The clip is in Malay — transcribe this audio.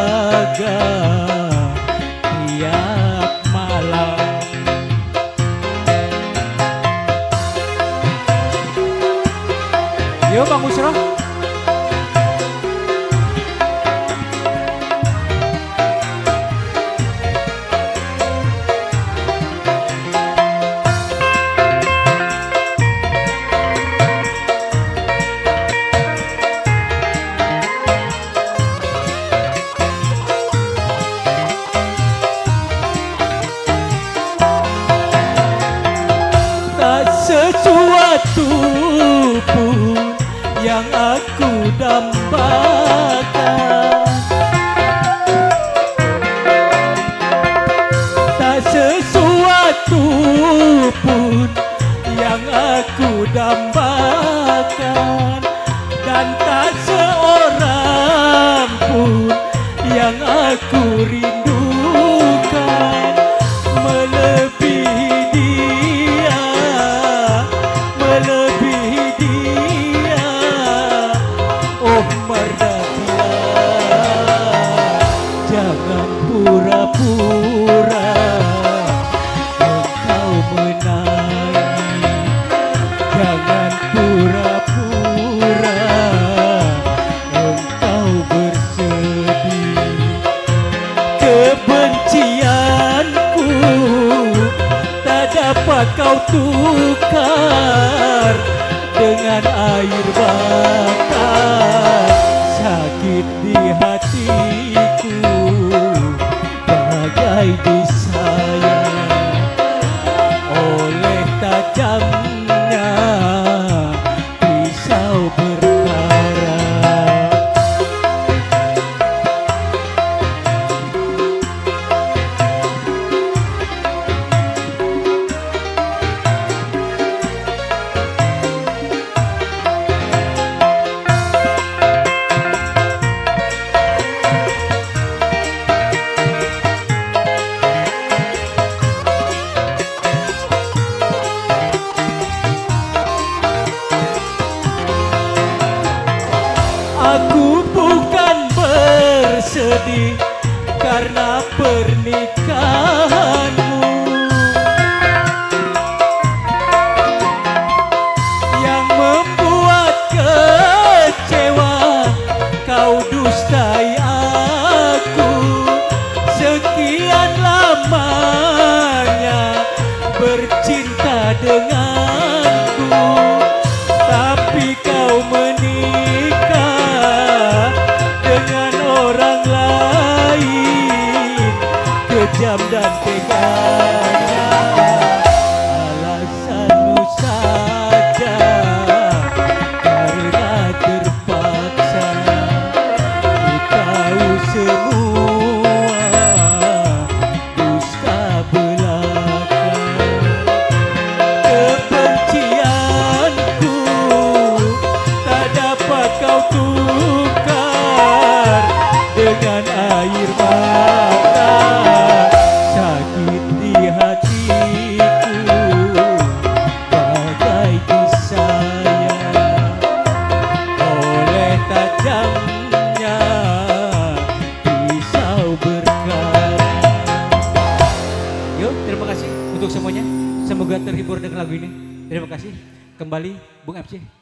jaga tiap malam. Yo Bang Busro. Tak sesuatu pun yang aku dambakan, tak sesuatu pun yang aku dambakan, dan tak seorang pun yang aku rindukan melebihi dia, melebihi dia. Oh Mardatia, jangan pura-pura engkau menangis, jangan pura-pura engkau bersedih. Kebencianku tak dapat kau tukar dengan air bakar. Sakit di hatiku bagai disayat oleh tajamnya pisau berkarat. Aku bukan bersedih karena pernikahanmu yang membuat kecewa. Kau dustai aku sekian lamanya bercinta denganku, tapi kau menikah dengan orang lain. Kejam dan teganya alasanmu saja, karena terpaksa. Ku tahu semua dusta belaka. Kebencianku tak dapat kau tukar dengan air mata. Sakit di hatiku bagai disayat oleh tajamnya pisau berkarat. Yuk, terima kasih untuk semuanya. Semoga terhibur dengan lagu ini. Terima kasih. Kembali Bung MC.